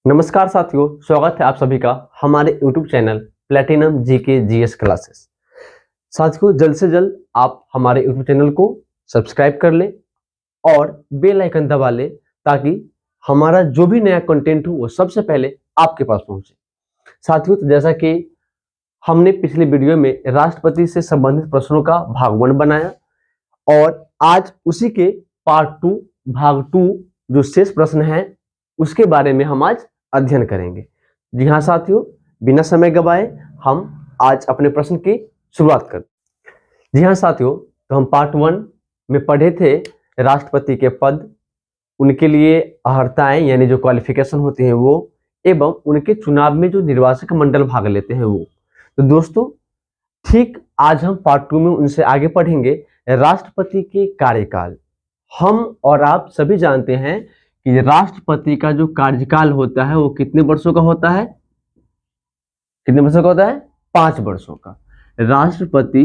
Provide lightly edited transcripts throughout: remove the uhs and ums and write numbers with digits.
नमस्कार साथियों, स्वागत है आप सभी का हमारे YouTube channel platinum GK GS classes. साथियों, जल्द से जल्द आप हमारे YouTube चैनल को सब्सक्राइब कर लें और बेल आइकन दबा लें ताकि हमारा जो भी नया कंटेंट हो वो सबसे पहले आपके पास पहुंचे। साथियों, तो जैसा कि हमने पिछले वीडियो में राष्ट्रपति से संबंधित प्रश्नों का भाग 1 बनाया और आज उसी के पार्ट 2 भाग 2 जो शेष प्रश्न है उसके बारे में हम आज अध्ययन करेंगे। जी हाँ साथियों, बिना समय गवाए हम आज अपने प्रश्न की शुरुआत करते हैं। जी हाँ साथियों, तो हम पार्ट 1 में पढ़े थे राष्ट्रपति के पद, उनके लिए अर्हताएं यानी जो क्वालिफिकेशन होती हैं वो, एवं उनके चुनाव में जो निर्वाचक मंडल भाग लेते हैं वो। तो दोस्तों, ठीक आज हम पार्ट 2 में उनसे आगे पढ़ेंगे राष्ट्रपति के कार्यकाल। हम और आप सभी जानते हैं कि राष्ट्रपति का जो कार्यकाल होता है वो कितने वर्षों का होता है? कितने वर्षों का होता है? 5 वर्षों का। राष्ट्रपति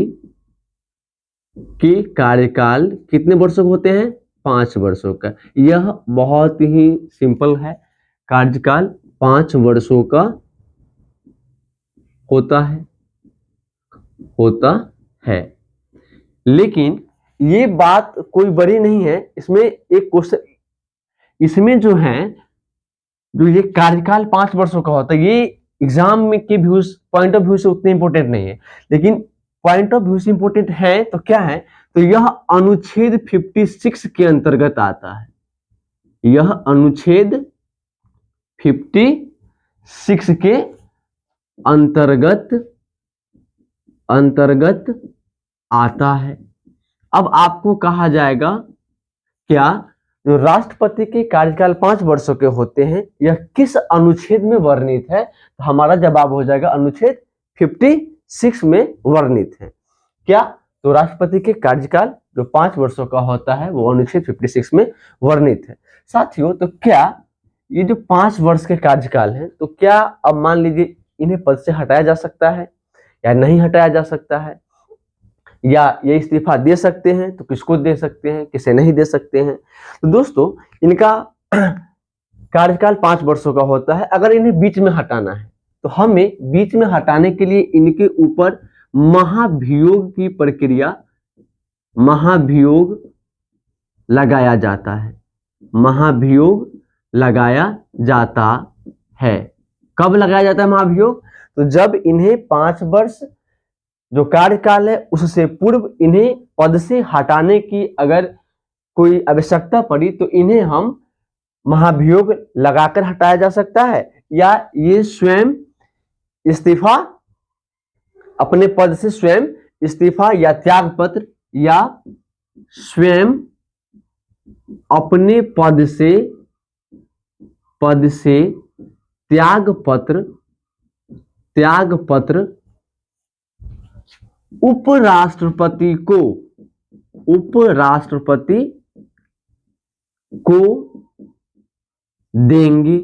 के कार्यकाल कितने वर्षों के होते हैं? 5 वर्षों का। यह बहुत ही सिंपल है, कार्यकाल 5 वर्षों का होता है। लेकिन ये बात कोई बड़ी नहीं है, इसमें एक क्वेश्चन, इसमें जो है जो ये कार्यकाल 5 वर्षों का होता है, ये एग्जाम में के व्यूज पॉइंट ऑफ व्यू से उतने इंपॉर्टेंट नहीं है, लेकिन पॉइंट ऑफ व्यू से इंपॉर्टेंट है तो क्या है, तो यह अनुच्छेद 56 के अंतर्गत आता है। यह अनुच्छेद 56 के अंतर्गत आता है। अब आपको कहा जाएगा क्या जो राष्ट्रपति के कार्यकाल 5 वर्षों के होते हैं यह किस अनुच्छेद में वर्णित है? तो हमारा जवाब हो जाएगा अनुच्छेद 56 में वर्णित है। क्या? तो राष्ट्रपति के कार्यकाल जो 5 वर्षों का होता है वो अनुच्छेद 56 में वर्णित है। साथियों, तो क्या ये जो 5 वर्ष के कार्यकाल है, तो क्या अब मान लीजिए इन्हें पद से हटाया जा सकता है या नहीं हटाया जा सकता है, या ये इस्तीफा दे सकते हैं तो किसको दे सकते हैं, किसे नहीं दे सकते हैं? तो दोस्तों, इनका कार्यकाल 5 वर्षों का होता है। अगर इन्हें बीच में हटाना है तो हमें बीच में हटाने के लिए इनके ऊपर महाभियोग की प्रक्रिया, महाभियोग लगाया जाता है। महाभियोग लगाया जाता है। कब लगाया जाता है महाभियोग? तो जब इन्हें 5 वर्ष जो कार्यकाल है उससे पूर्व इन्हें पद से हटाने की अगर कोई आवश्यकता पड़ी तो इन्हें हम महाभियोग लगाकर हटाया जा सकता है, या ये स्वयं इस्तीफा, अपने पद से स्वयं इस्तीफा या त्याग पत्र, या स्वयं अपने पद से त्याग पत्र उपराष्ट्रपति को देंगे।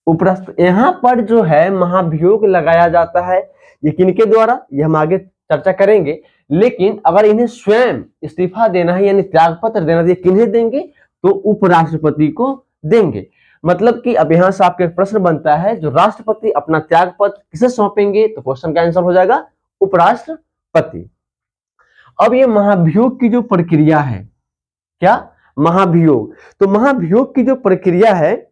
उपराष्ट्रपति, यहां पर जो है महाभियोग लगाया जाता है, ये किनके द्वारा, ये हम आगे चर्चा करेंगे। लेकिन अगर इन्हें स्वयं इस्तीफा देना है यानी त्याग पत्र देना है, किन्हें देंगे? तो उपराष्ट्रपति को देंगे। मतलब कि अब यहां से आपके प्रश्न बनता है जो राष्ट्रपति अपना त्याग पत्र किसे सौंपेंगे, तो क्वेश्चन का आंसर हो जाएगा उपराष्ट्रपति। अब ये महाभियोग की जो प्रक्रिया है, क्या महाभियोग, तो महाभियोग की जो प्रक्रिया है,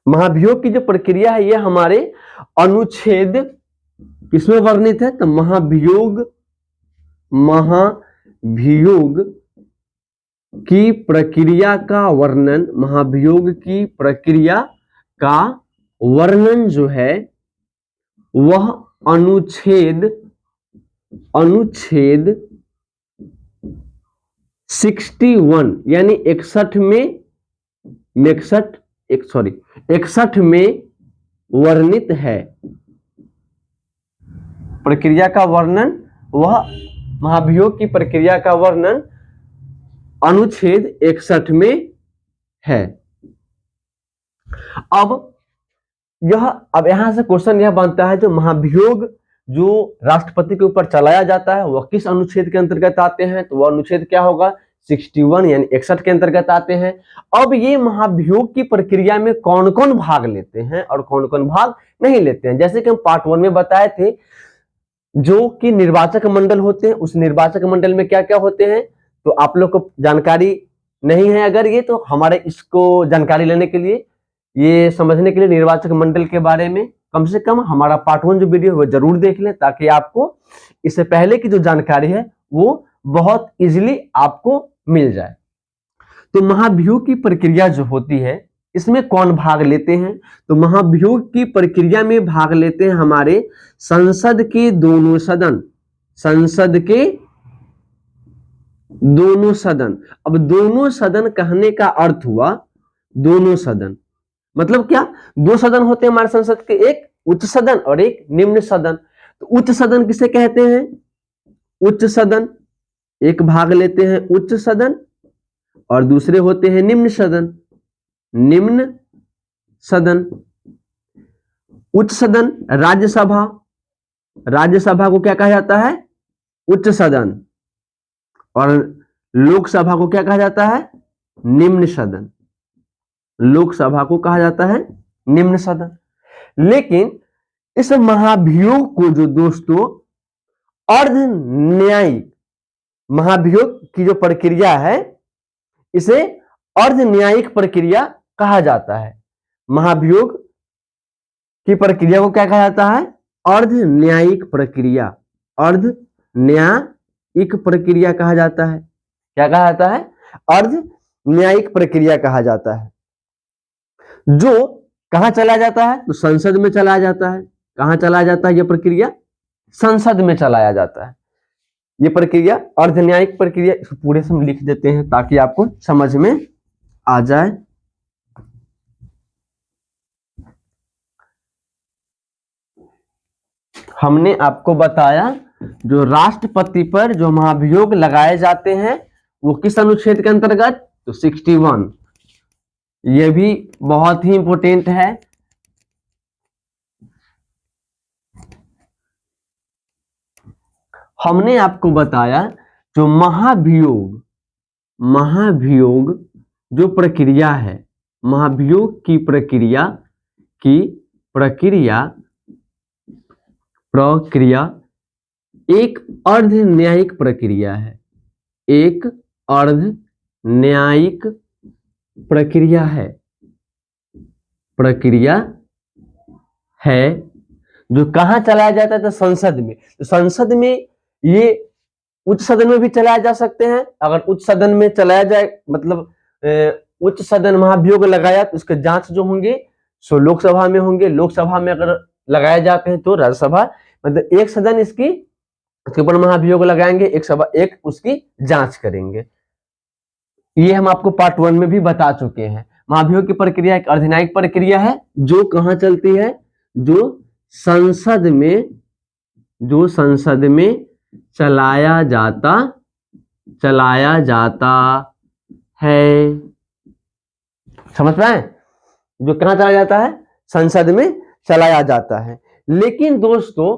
महाभियोग की जो प्रक्रिया है ये हमारे अनुच्छेद किसमें वर्णित है? तो महाभियोग की प्रक्रिया का वर्णन, महाभियोग की प्रक्रिया का वर्णन जो है वह अनुच्छेद 61 यानी 61 में वर्णित है। प्रक्रिया का वर्णन, वह महाभियोग की प्रक्रिया का वर्णन अनुच्छेद 61 में है। अब यहां से क्वेश्चन यह बनता है जो महाभियोग जो राष्ट्रपति के ऊपर चलाया जाता है वह किस अनुच्छेद के अंतर्गत आते हैं, तो वह अनुच्छेद क्या होगा, 61 यानी 61 के अंतर्गत आते हैं। अब ये महाभियोग की प्रक्रिया में कौन कौन भाग लेते हैं और कौन कौन भाग नहीं लेते हैं, जैसे कि हम पार्ट 1 में बताए थे, जो कि निर्वाचक मंडल होते हैं, उस निर्वाचक मंडल में क्या क्या होते हैं, तो आप लोग को जानकारी नहीं है अगर ये, तो हमारे इसको जानकारी लेने के लिए, ये समझने के लिए निर्वाचक मंडल के बारे में कम से कम हमारा पार्ट 1 जो वीडियो है वो जरूर देख लें, ताकि आपको इससे पहले की जो जानकारी है वो बहुत इजीली आपको मिल जाए। तो महाभियोग की प्रक्रिया जो होती है इसमें कौन भाग लेते हैं, तो महाभियोग की प्रक्रिया में भाग लेते हैं हमारे संसद के दोनों सदन, संसद के दोनों सदन। अब दोनों सदन कहने का अर्थ हुआ, दोनों सदन मतलब क्या, दो सदन होते हैं हमारे संसद के, एक उच्च सदन और एक निम्न सदन। तो उच्च सदन किसे कहते हैं, उच्च सदन, एक भाग लेते हैं उच्च सदन और दूसरे होते हैं निम्न सदन, निम्न सदन। उच्च सदन राज्यसभा, राज्यसभा को क्या कहा जाता है, उच्च सदन, और लोकसभा को क्या कहा जाता है, निम्न सदन, लोकसभा को कहा जाता है निम्न सदन। लेकिन इस महाभियोग को जो दोस्तों अर्ध न्यायिक, महाभियोग की जो प्रक्रिया है इसे अर्ध न्यायिक प्रक्रिया कहा जाता है। महाभियोग की प्रक्रिया को क्या कहा जाता है, अर्ध न्यायिक प्रक्रिया, अर्ध न्यायिक प्रक्रिया कहा जाता है। क्या कहा जाता है, अर्ध न्यायिक प्रक्रिया कहा जाता है। जो कहां चला जाता है, तो संसद में चलाया जाता है। कहां चलाया जाता है यह प्रक्रिया, संसद में चलाया जाता है। ये प्रक्रिया अर्ध न्यायिक प्रक्रिया, इसको पूरे से हम लिख देते हैं ताकि आपको समझ में आ जाए। हमने आपको बताया जो राष्ट्रपति पर जो महाभियोग लगाए जाते हैं वो किस अनुच्छेद के अंतर्गत, तो 61। ये भी बहुत ही इंपॉर्टेंट है। हमने आपको बताया जो महाभियोग, महाभियोग जो प्रक्रिया है, महाभियोग की प्रक्रिया एक अर्ध न्यायिक प्रक्रिया है, एक अर्ध न्यायिक प्रक्रिया है जो कहां चलाया जाता है, तो संसद में। तो संसद में ये उच्च सदन में भी चलाया जा सकते हैं। अगर उच्च सदन में चलाया जाए, मतलब उच्च सदन महाभियोग लगाया तो उसके जांच जो होंगे सो लोकसभा में होंगे। लोकसभा में अगर लगाए जाते हैं तो राज्यसभा, मतलब एक सदन इसके ऊपर महाभियोग लगाएंगे, एक सभा एक उसकी जांच करेंगे। ये हम आपको पार्ट 1 में भी बता चुके हैं। महाभियोग की प्रक्रिया एक अर्धन्यायिक प्रक्रिया है जो कहां चलती है, जो संसद में चलाया जाता है। समझ पाए, जो कहां चलाया जाता है, संसद में चलाया जाता है। लेकिन दोस्तों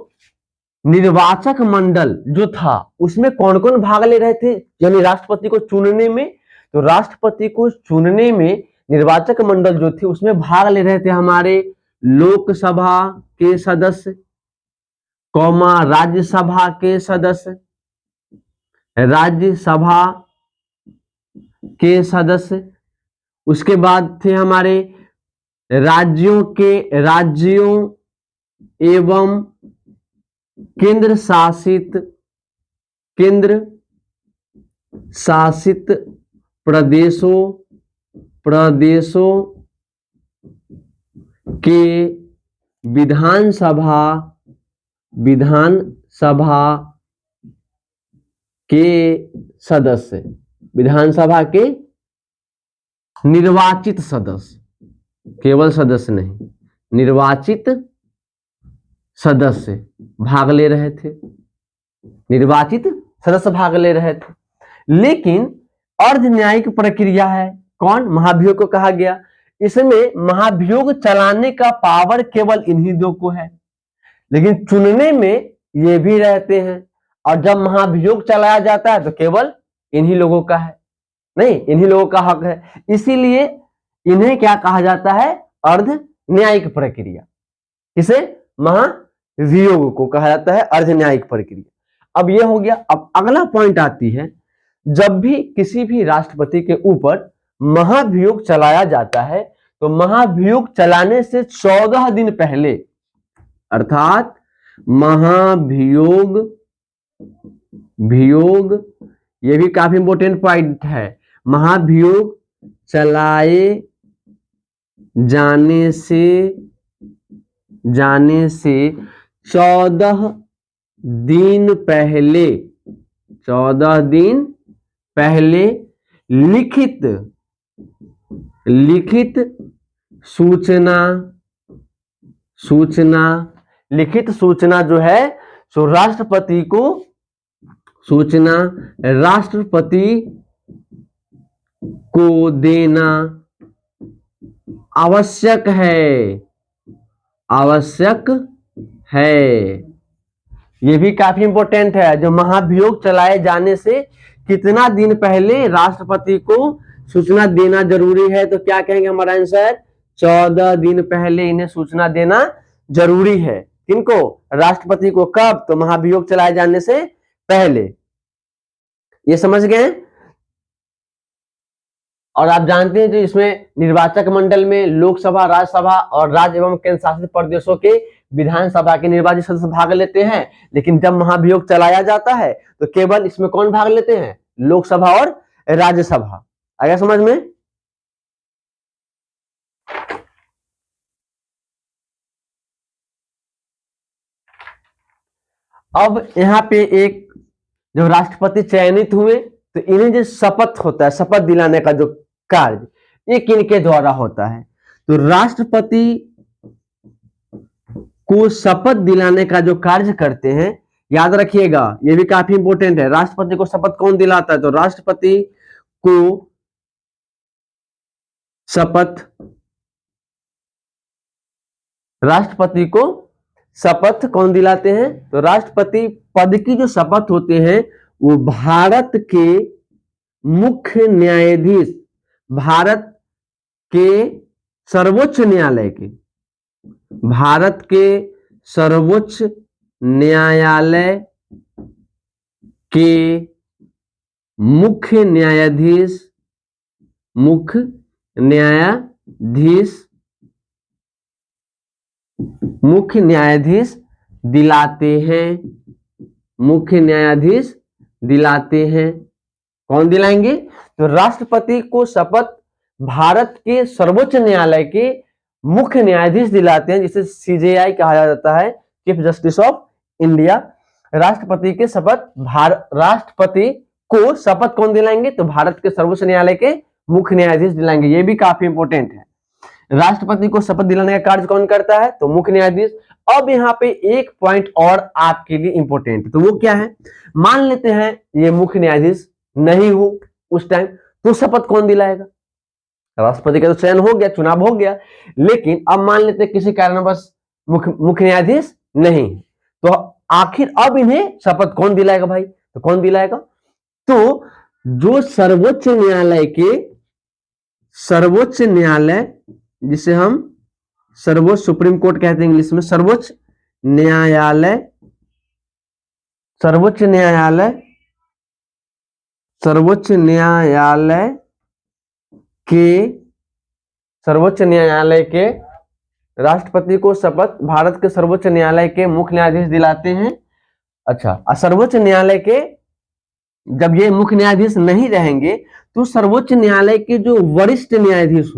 निर्वाचक मंडल जो था उसमें कौन कौन भाग ले रहे थे, यानी राष्ट्रपति को चुनने में, तो राष्ट्रपति को चुनने में निर्वाचक मंडल जो थे उसमें भाग ले रहे थे हमारे लोकसभा के सदस्य, कौमा राज्यसभा के सदस्य, राज्यसभा के सदस्य। उसके बाद थे हमारे राज्यों एवं केंद्र शासित प्रदेशों के विधानसभा के सदस्य, विधानसभा के निर्वाचित सदस्य, केवल सदस्य नहीं, निर्वाचित सदस्य भाग ले रहे थे, निर्वाचित सदस्य भाग ले रहे थे। लेकिन अर्ध न्यायिक प्रक्रिया है, कौन, महाभियोग को कहा गया। इसमें महाभियोग चलाने का पावर केवल इन्हीं दो को है, लेकिन चुनने में ये भी रहते हैं। और जब महाभियोग चलाया जाता है तो केवल इन्हीं लोगों का है, नहीं, इन्हीं लोगों का हक है। इसीलिए इन्हें क्या कहा जाता है? अर्ध न्यायिक प्रक्रिया। किसे? महाभियोग को कहा जाता है अर्ध न्यायिक प्रक्रिया। अब ये हो गया। अब अगला पॉइंट आती है, जब भी किसी भी राष्ट्रपति के ऊपर महाभियोग चलाया जाता है तो महाभियोग चलाने से 14 दिन पहले, अर्थात महाभियोग ये भी काफी इंपॉर्टेंट पॉइंट है। महाभियोग चलाए जाने से 14 दिन पहले, 14 दिन पहले लिखित सूचना जो है सो राष्ट्रपति को देना आवश्यक है। ये भी काफी इंपॉर्टेंट है। जो महाभियोग चलाए जाने से कितना दिन पहले राष्ट्रपति को सूचना देना जरूरी है, तो क्या कहेंगे हमारा आंसर? 14 दिन पहले इन्हें सूचना देना जरूरी है। किनको? राष्ट्रपति को। कब? तो महाभियोग चलाए जाने से पहले। ये समझ गए? और आप जानते हैं जो इसमें निर्वाचक मंडल में लोकसभा, राज्यसभा और राज्य एवं केंद्र शासित प्रदेशों के विधानसभा के निर्वाचित सदस्य भाग लेते हैं, लेकिन जब महाभियोग चलाया जाता है तो केवल इसमें कौन भाग लेते हैं? लोकसभा और राज्यसभा। आया समझ में? अब यहाँ पे एक जब राष्ट्रपति चयनित हुए तो इन्हें जो शपथ होता है, शपथ दिलाने का जो कार्य, ये किनके द्वारा होता है? तो राष्ट्रपति को शपथ दिलाने का जो कार्य करते हैं, याद रखिएगा, ये भी काफी इंपॉर्टेंट है। राष्ट्रपति को शपथ कौन दिलाता है? तो राष्ट्रपति को शपथ कौन दिलाते हैं? तो राष्ट्रपति पद की जो शपथ होते हैं वो भारत के मुख्य न्यायाधीश, भारत के सर्वोच्च न्यायालय के, भारत के सर्वोच्च न्यायालय के मुख्य न्यायाधीश दिलाते हैं। कौन दिलाएंगे? तो राष्ट्रपति को शपथ भारत के सर्वोच्च न्यायालय के मुख्य न्यायाधीश दिलाते हैं, जिसे सीजेआई कहा जाता है, चीफ जस्टिस ऑफ इंडिया। राष्ट्रपति को शपथ कौन दिलाएंगे? तो भारत के सर्वोच्च न्यायालय के मुख्य न्यायाधीश दिलाएंगे। ये भी काफी इंपॉर्टेंट है। राष्ट्रपति को शपथ दिलाने का कार्य कौन करता है? तो मुख्य न्यायाधीश। अब यहाँ पे एक पॉइंट और आपके लिए इंपॉर्टेंट है, तो वो क्या है? मान लेते हैं ये मुख्य न्यायाधीश नहीं हो उस टाइम, तो शपथ कौन दिलाएगा? राष्ट्रपति का तो चयन हो गया, चुनाव हो गया, लेकिन अब मान लेते हैं किसी कारणवश मुख्य न्यायाधीश नहीं, तो आखिर अब इन्हें शपथ कौन दिलाएगा भाई? तो कौन दिलाएगा? तो जो सर्वोच्च न्यायालय, जिसे हम सुप्रीम कोर्ट कहते हैं इंग्लिश में, सर्वोच्च न्यायालय के राष्ट्रपति को शपथ भारत के सर्वोच्च न्यायालय के मुख्य न्यायाधीश दिलाते हैं। अच्छा, सर्वोच्च न्यायालय के जब ये मुख्य न्यायाधीश नहीं रहेंगे तो सर्वोच्च न्यायालय के जो वरिष्ठ न्यायाधीश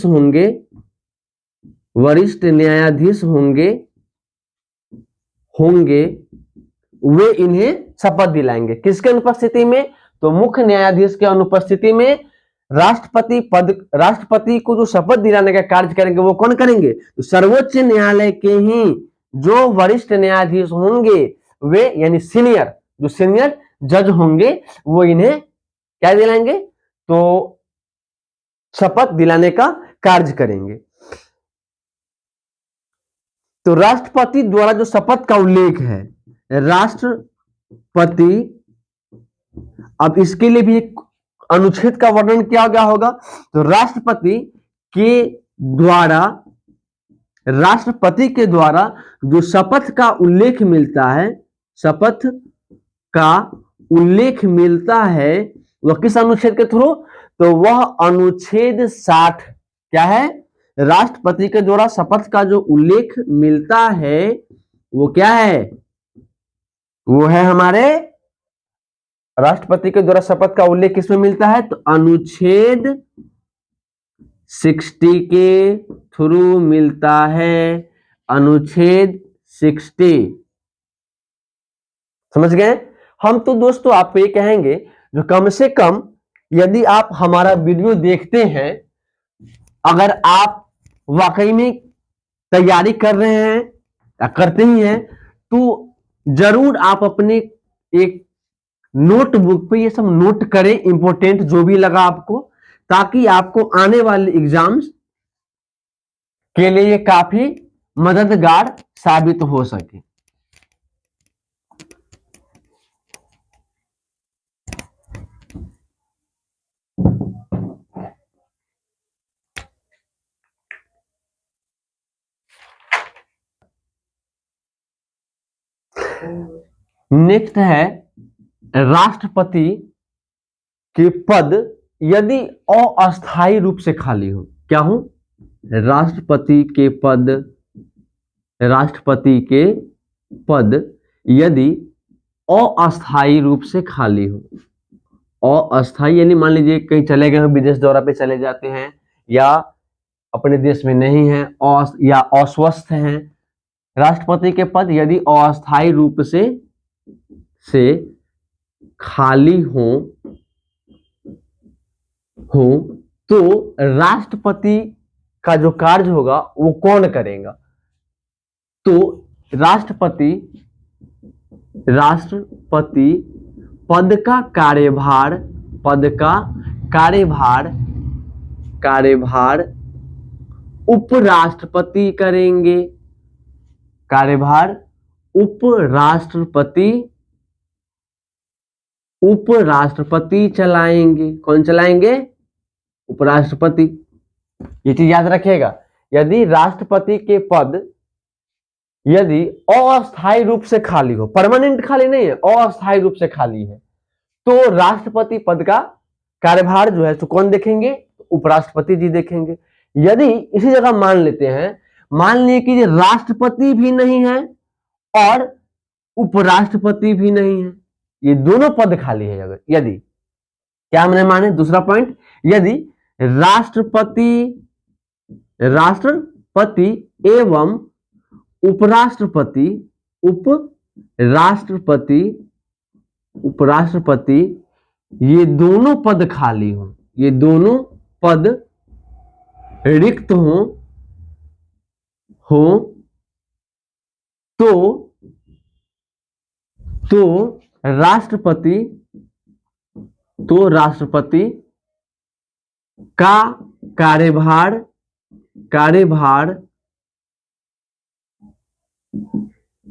होंगे वे इन्हें शपथ दिलाएंगे। किसके अनुपस्थिति में? तो मुख्य न्यायाधीश के अनुपस्थिति में राष्ट्रपति को जो शपथ दिलाने का कार्य करेंगे वो कौन करेंगे? तो सर्वोच्च न्यायालय के ही जो वरिष्ठ न्यायाधीश होंगे वे, यानी सीनियर जज होंगे, वो इन्हें क्या दिलाएंगे? तो शपथ दिलाने का कार्य करेंगे। तो राष्ट्रपति द्वारा जो शपथ का उल्लेख है, राष्ट्रपति, अब इसके लिए भी एक अनुच्छेद का वर्णन किया गया होगा। तो राष्ट्रपति के द्वारा जो शपथ का उल्लेख मिलता है, शपथ का उल्लेख मिलता है, वह किस अनुच्छेद के थ्रू? तो वह अनुच्छेद 60 क्या है? राष्ट्रपति के द्वारा शपथ का जो उल्लेख मिलता है वो क्या है? वो है हमारे राष्ट्रपति के द्वारा शपथ का उल्लेख किसमें मिलता है? तो अनुच्छेद 60 के थ्रू मिलता है, अनुच्छेद 60। समझ गए? हम तो दोस्तों आपको ये कहेंगे, जो कम से कम यदि आप हमारा वीडियो देखते हैं, अगर आप वाकई में तैयारी कर रहे हैं या करते ही हैं, तो जरूर आप अपने एक नोटबुक पे ये सब नोट करें, इंपॉर्टेंट जो भी लगा आपको, ताकि आपको आने वाले एग्जाम्स के लिए ये काफी मददगार साबित हो सके। नेक्स्ट है राष्ट्रपति के पद यदि अस्थायी रूप से खाली हो। क्या हो? राष्ट्रपति के पद यदि अस्थायी रूप से खाली हो। अस्थायी यानी मान लीजिए कहीं चले गए हो, विदेश दौरा पे चले जाते हैं, या अपने देश में नहीं है, या अस्वस्थ हैं। राष्ट्रपति के पद यदि अस्थायी रूप से खाली हो तो राष्ट्रपति का जो कार्य होगा वो कौन करेगा? तो राष्ट्रपति पद का कार्यभार उपराष्ट्रपति करेंगे। कार्यभार उपराष्ट्रपति चलाएंगे। कौन चलाएंगे? उपराष्ट्रपति। ये चीज याद रखिएगा, यदि राष्ट्रपति के पद यदि अस्थायी रूप से खाली हो, परमानेंट खाली नहीं है, अस्थायी रूप से खाली है, तो राष्ट्रपति पद का कार्यभार जो है तो कौन देखेंगे? उपराष्ट्रपति जी देखेंगे। यदि इसी जगह मान लेते हैं, मान लिए कि राष्ट्रपति भी नहीं है और उपराष्ट्रपति भी नहीं है, ये दोनों पद खाली है। अगर यदि क्या हमने माने, दूसरा पॉइंट, यदि राष्ट्रपति एवं उपराष्ट्रपति ये दोनों पद खाली हो, ये दोनों पद रिक्त हो तो राष्ट्रपति का कार्यभार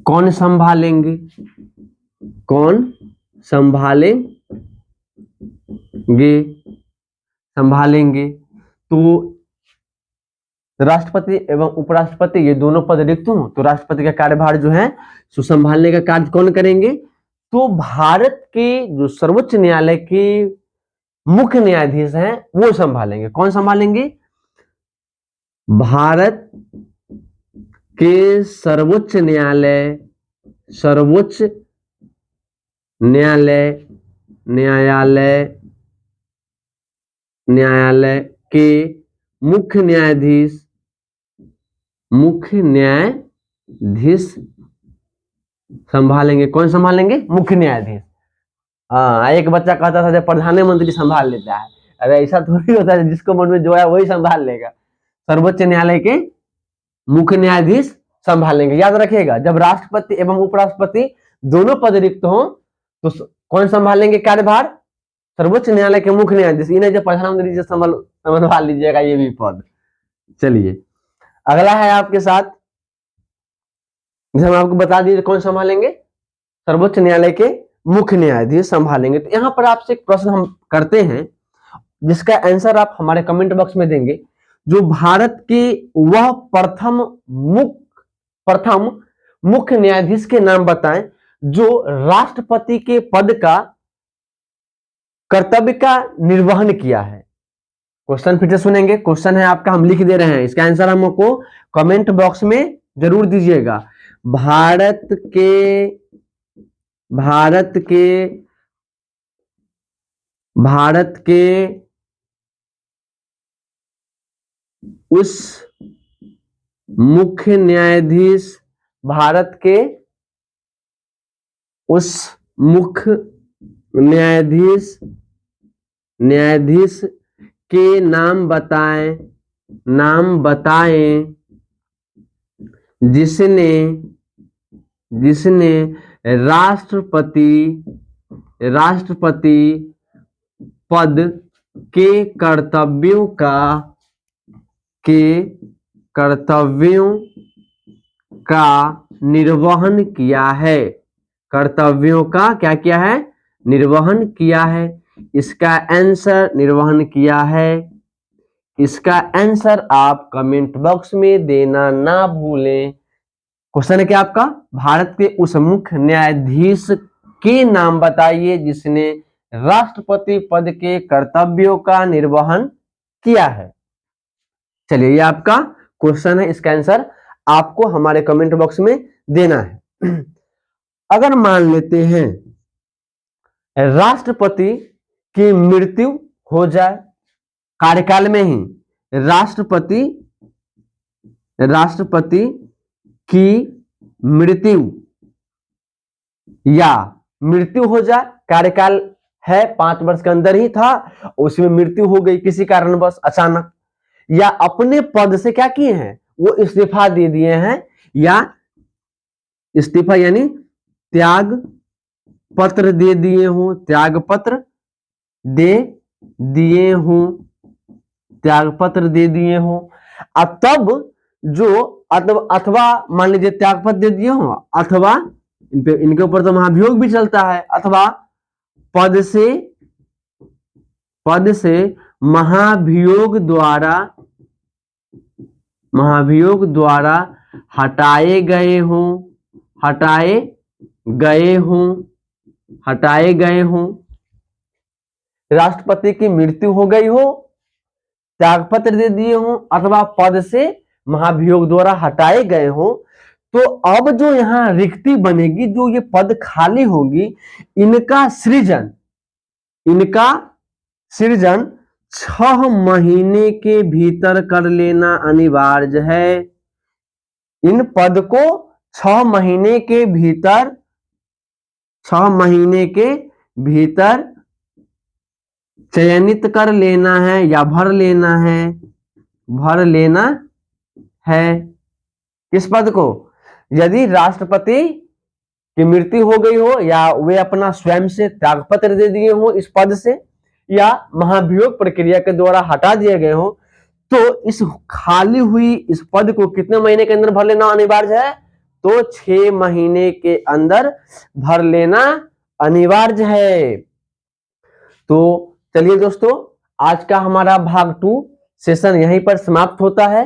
कौन संभालेंगे? तो राष्ट्रपति एवं उपराष्ट्रपति ये दोनों पद रिक्त हों तो राष्ट्रपति का कार्यभार जो है सो संभालने का कार्य कौन करेंगे? तो भारत के जो सर्वोच्च न्यायालय के मुख्य न्यायाधीश हैं वो संभालेंगे। कौन संभालेंगे? भारत के सर्वोच्च न्यायालय के मुख्य न्यायाधीश संभालेंगे। कौन संभालेंगे? मुख्य न्यायाधीश। हाँ, एक बच्चा कहता था जब प्रधानमंत्री संभाल लेता है, अरे ऐसा थोड़ी होता है, जिसको मन में जो है वही संभाल लेगा। सर्वोच्च न्यायालय के मुख्य न्यायाधीश संभालेंगे। याद रखिएगा, जब राष्ट्रपति एवं उपराष्ट्रपति दोनों पद रिक्त हो तो कौन संभालेंगे कार्यभार? सर्वोच्च न्यायालय के मुख्य न्यायाधीश। इन्हें जब प्रधानमंत्री जी संभाल लीजिएगा ये भी पद। चलिए अगला है आपके साथ जैसे हम आपको बता दिए कौन संभालेंगे, सर्वोच्च न्यायालय के मुख्य न्यायाधीश संभालेंगे। तो यहाँ पर आपसे एक प्रश्न हम करते हैं जिसका आंसर आप हमारे कमेंट बॉक्स में देंगे। जो भारत के वह प्रथम मुख्य न्यायाधीश के नाम बताएं जो राष्ट्रपति के पद का कर्तव्य का निर्वहन किया है। क्वेश्चन फिर से सुनेंगे, क्वेश्चन है आपका, हम लिख दे रहे हैं, इसका आंसर हमको कमेंट बॉक्स में जरूर दीजिएगा। भारत के उस मुख्य न्यायाधीश, भारत के उस मुख्य न्यायाधीश के नाम बताएं जिसने राष्ट्रपति पद के कर्तव्यों का निर्वहन किया है। कर्तव्यों का क्या किया है? निर्वहन किया है। इसका आंसर निर्वहन किया है। इसका आंसर आप कमेंट बॉक्स में देना ना भूलें। क्वेश्चन है क्या आपका? भारत के उस मुख्य न्यायाधीश के नाम बताइए जिसने राष्ट्रपति पद के कर्तव्यों का निर्वहन किया है। चलिए, ये आपका क्वेश्चन है, इसका आंसर आपको हमारे कमेंट बॉक्स में देना है। अगर मान लेते हैं राष्ट्रपति की मृत्यु हो जाए कार्यकाल में ही, राष्ट्रपति की मृत्यु हो जाए, कार्यकाल है 5 वर्ष के अंदर ही था, उसमें मृत्यु हो गई किसी कारणवश अचानक, या अपने पद से क्या किए हैं, वो इस्तीफा दे दिए हैं, या इस्तीफा यानी त्याग पत्र दे दिए हों, त्याग पत्र दे दिए हों, अब तब जो अथवा मान लीजिए त्याग पत्र दे दिए हों, अथवा इनके ऊपर तो महाभियोग भी चलता है, अथवा पद से महाभियोग द्वारा हटाए गए हों, राष्ट्रपति की मृत्यु हो गई हो, त्यागपत्र दे दिए हों, अथवा पद से महाभियोग द्वारा हटाए गए हों, तो अब जो यहां रिक्ति बनेगी, जो ये पद खाली होगी, इनका सृजन 6 महीने के भीतर कर लेना अनिवार्य है। इन पद को 6 महीने के भीतर चयनित कर लेना है या भर लेना है। किस पद को? यदि राष्ट्रपति की मृत्यु हो गई हो, या वे अपना स्वयं से त्यागपत्र दे दिए हो इस पद से, या महाभियोग प्रक्रिया के द्वारा हटा दिए गए हो, तो इस खाली हुई इस पद को कितने महीने के अंदर भर लेना अनिवार्य है? तो 6 महीने के अंदर भर लेना अनिवार्य है। तो चलिए दोस्तों, आज का हमारा भाग 2 सेशन यहीं पर समाप्त होता है।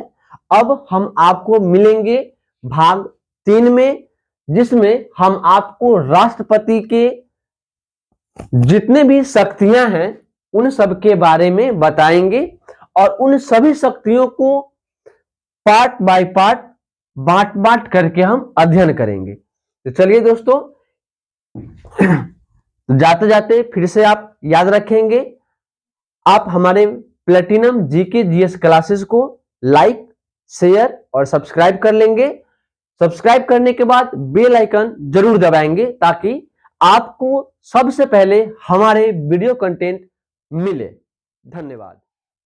अब हम आपको मिलेंगे भाग 3 में, जिसमें हम आपको राष्ट्रपति के जितने भी शक्तियां हैं उन सब के बारे में बताएंगे, और उन सभी शक्तियों को पार्ट बाय पार्ट बांट करके हम अध्ययन करेंगे। तो चलिए दोस्तों, जाते जाते फिर से आप याद रखेंगे, आप हमारे प्लेटिनम जीके जीएस क्लासेस को लाइक, शेयर और सब्सक्राइब कर लेंगे। सब्सक्राइब करने के बाद बेल आइकन जरूर दबाएंगे, ताकि आपको सबसे पहले हमारे वीडियो कंटेंट मिले। धन्यवाद।